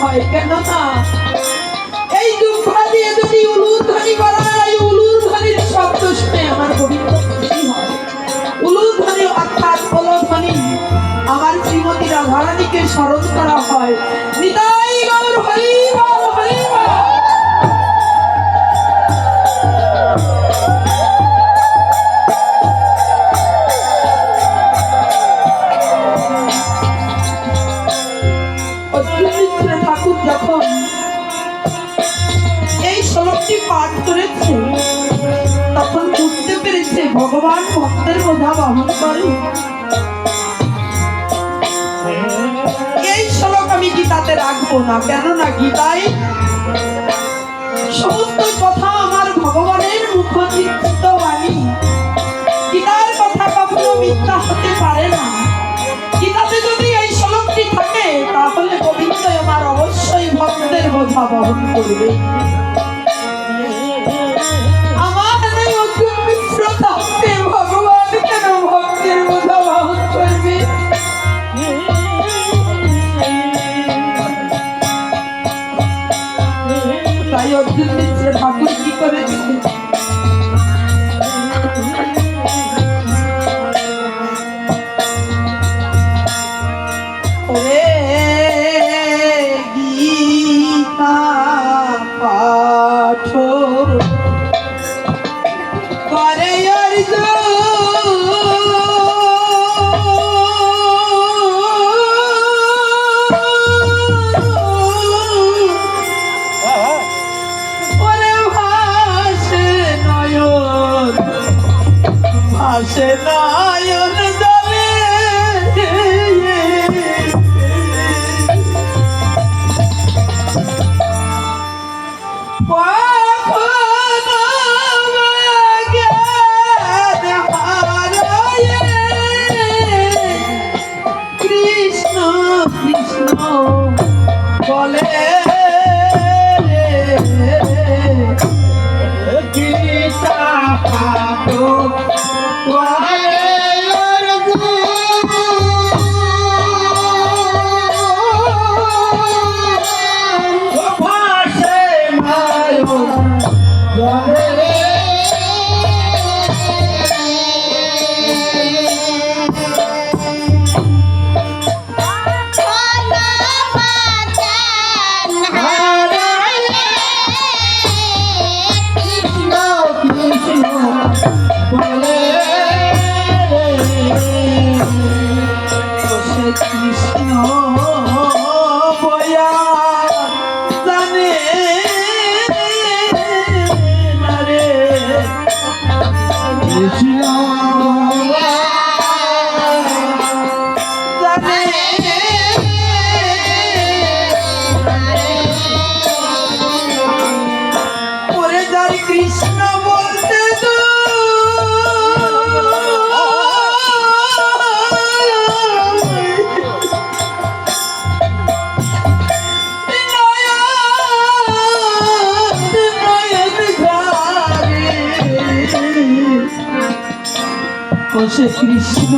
হয়, কেননা এই দুঃখা দিয়ে যদি উলুধ্বনি করা হয়, উলুধ্বনির শব্দ শুনে আমার গোবিন্দ খুশি হয়। উলুধ্বনি অর্থাৎ উলুধ্বনি আমার শ্রীমতী রাধারানীকে স্মরণ করা হয়। নিতাই গৌর হরি বল, হরি বল। ঠাকুর যখন এই শ্লোকটি পাঠ করেছে তখন বুঝতে পেরেছে ভগবান ভক্তের বোঝা বহন করে। এই শ্লোক আমি গীতাতে রাখবো না, কেননা গীতায় সমস্ত কথা আমার ভগবানের মুখনিঃসৃত বাণী। গীতার কথা কখনো মিথ্যা হতে পারে না। গীতাতে যদি এই শ্লোকটি থাকে তাহলে গোবিন্দ আমার অবশ্যই ভক্তের বোঝা বহন করবে। আমার নেই অর্জুন মিশ্র থাকতে ভগবান কেন ভক্তের বোঝা বহন করবে? তাই অর্জুন মিশ্র ঠাকুর কি করেছে? সে কৃষ্ণ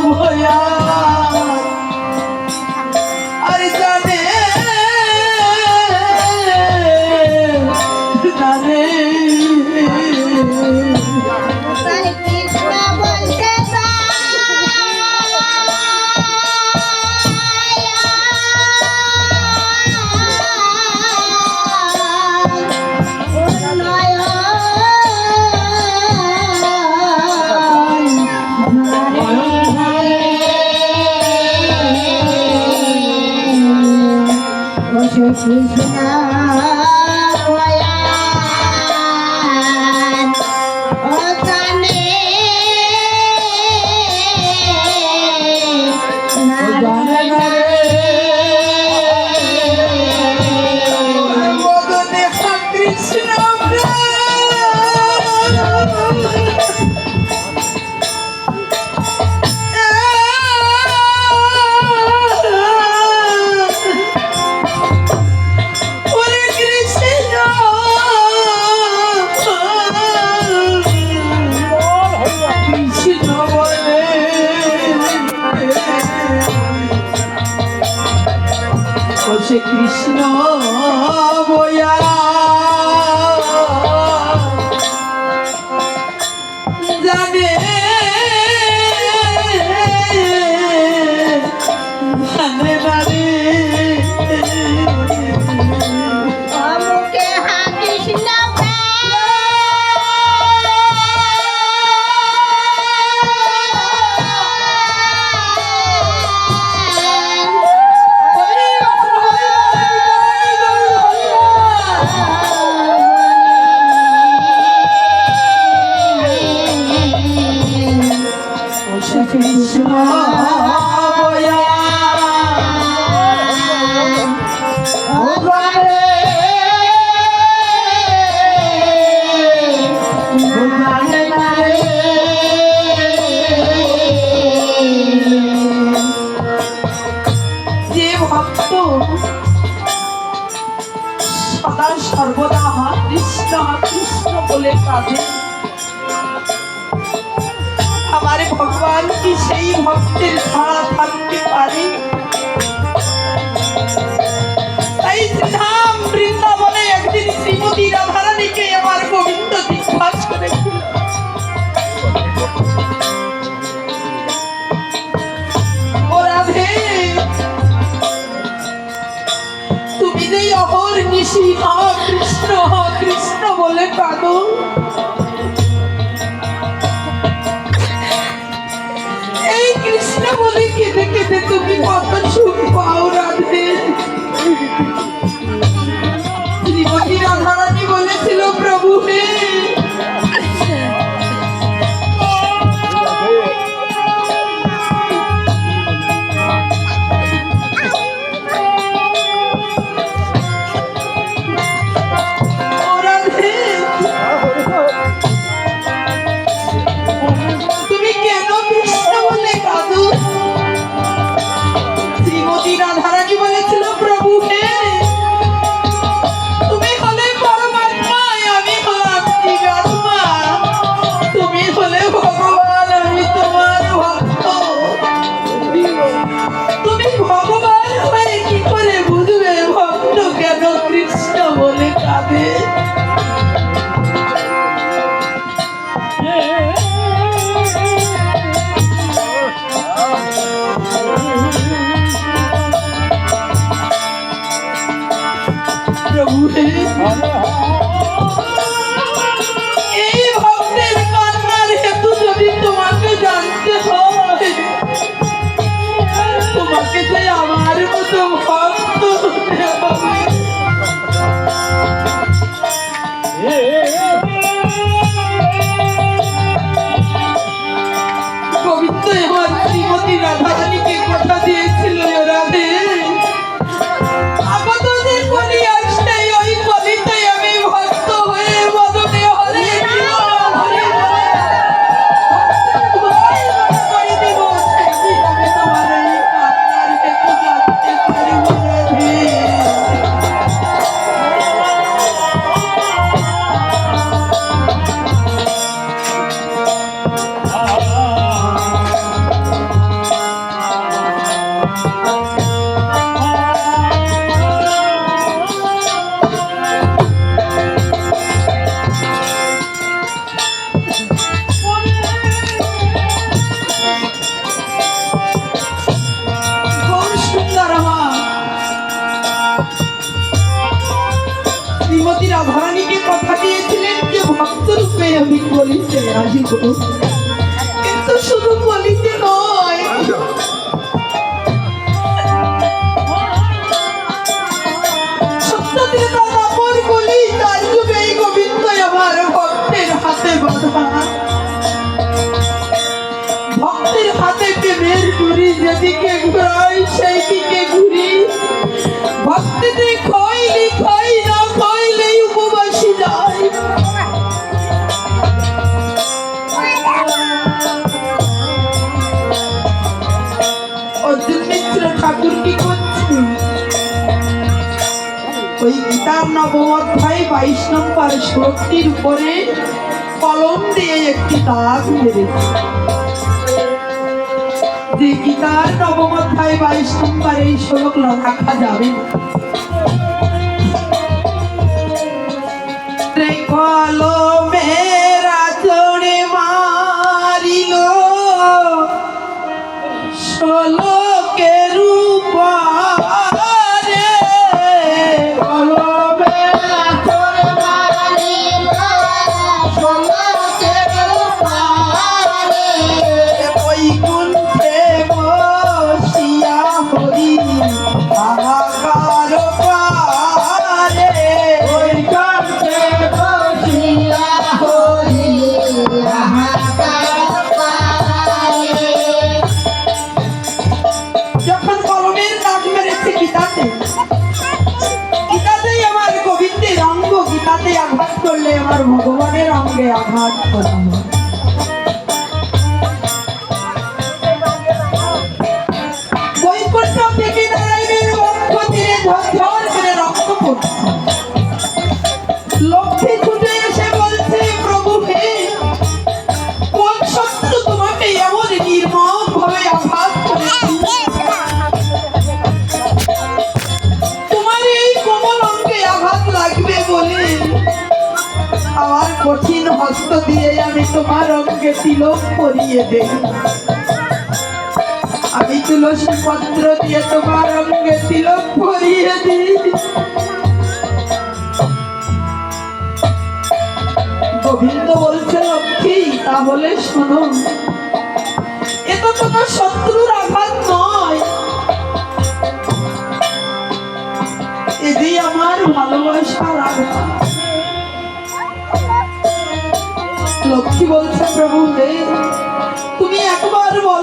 ভয়া আর জানে জানে সে কৃষ্ণ বইয়া জানে জানে না রে মুখে হাসিস না কৃষ্ণ বইয়া যে ভক্ত সদা সর্বদা কৃষ্ণ কৃষ্ণ বলে কাঁদে আমার ভগবান কি সেই ভক্তের ছাড়া থাকতে পারে? তাই শ্রীধাম বৃন্দাবনে একদিন শ্রীমতী রাধারানীকে আমার গোবিন্দ জিজ্ঞাস করেছিল, ও রাধে, তুমি যে অহর নিশি কৃষ্ণ কৃষ্ণ বলে কাঁদো, এই কৃষ্ণ বলে কেঁদে কেঁদে তুমি কত সুখ পাও রাধে? শ্রীমতী রাধারানী বলেছিল, প্রভু হে, ও রাধে, তুমি কেন কৃষ্ণ বলে কাঁদো? শ্রীমতী রাধারানী বলেছিল, প্রভু হে, তুমি হলে পরমাত্মা, আমি হলাম জীবাত্মা, তুমি হলে ভগবান, আমি তোমার ভক্ত, তুমি ভগবান হয়ে কি করে বুঝবে ভক্ত কেন কৃষ্ণ বলে কাঁদে? প্রভু হে, এই ভক্তের কান্নার হেতু যদি তোমাকে জানতে হয়, তোমাকে যে আমার মতো ভক্ত হতে হবে। গোবিন্দ আমার শ্রীমতী রাধারানীকে কথা দিয়েছিল, রাধে, আগত যে কলি আসছে ওই কলিতে আমি ভক্ত হয়ে বদনে হরে হরে করে দেব, সেটি আমি তোমার এই কান্নার হেতু জানতে পারব রাধে। শ্রীমতী রাধারানীকে কথা দিয়েছিলেন যে ভক্ত রূপে আমি বলিতে আসিব, কিন্তু শুধু বলিতে নয়, সত্যতে দাদাপর বলি তার যুগে এই গোবিন্দ আমার ভক্তের হাতে বাঁধা, ভক্তের হাতে প্রেমের ঘুরি, যেদিকে ঘুরাই সেই দিকে ঘুরি, ভক্তিতে খাইলে খাই, না খাইলেই উপবাসী যায়। অর্জুন মিত্র ঠাকুর কি করছে? ওই গীতার নবম অধ্যায় 22 নম্বর শ্লোকটির উপরে কলম দিয়ে একটি দাগ মেরেছে। যে গীতার নবম অধ্যায় 22 নম্বর এই শ্লোক রাখা যাবে না। আঘাত করা হয়। বৈকুণ্ঠ থেকে নারায়ণের বক্ষ তীরে ঝরঝর করে রক্ত পড়ছে। লক্ষ্মী ছুটে এসে বলছে, প্রভু হে, কোন শত্রু তোমাকে এমন নির্মম ভাবে আঘাত করেছে? তোমার এই কোমল অঙ্গে আঘাত লাগবে বলে আমার কঠিন হস্ত দিয়ে আমি তোমার অঙ্গে তিলক পরিয়ে দেই। আমি তুলসী পত্র দিয়ে তোমার অঙ্গে তিলক পরিয়ে দিই। গোবিন্দ বলছে, লক্ষ্মী, তাহলে শোনো, এ তো তোমার শত্রুর আঘাত নয়, এ যে আমার ভালোবাসার আঘাত। লক্ষ্মী বলছে, প্রভু হে, তুমি একবার বলো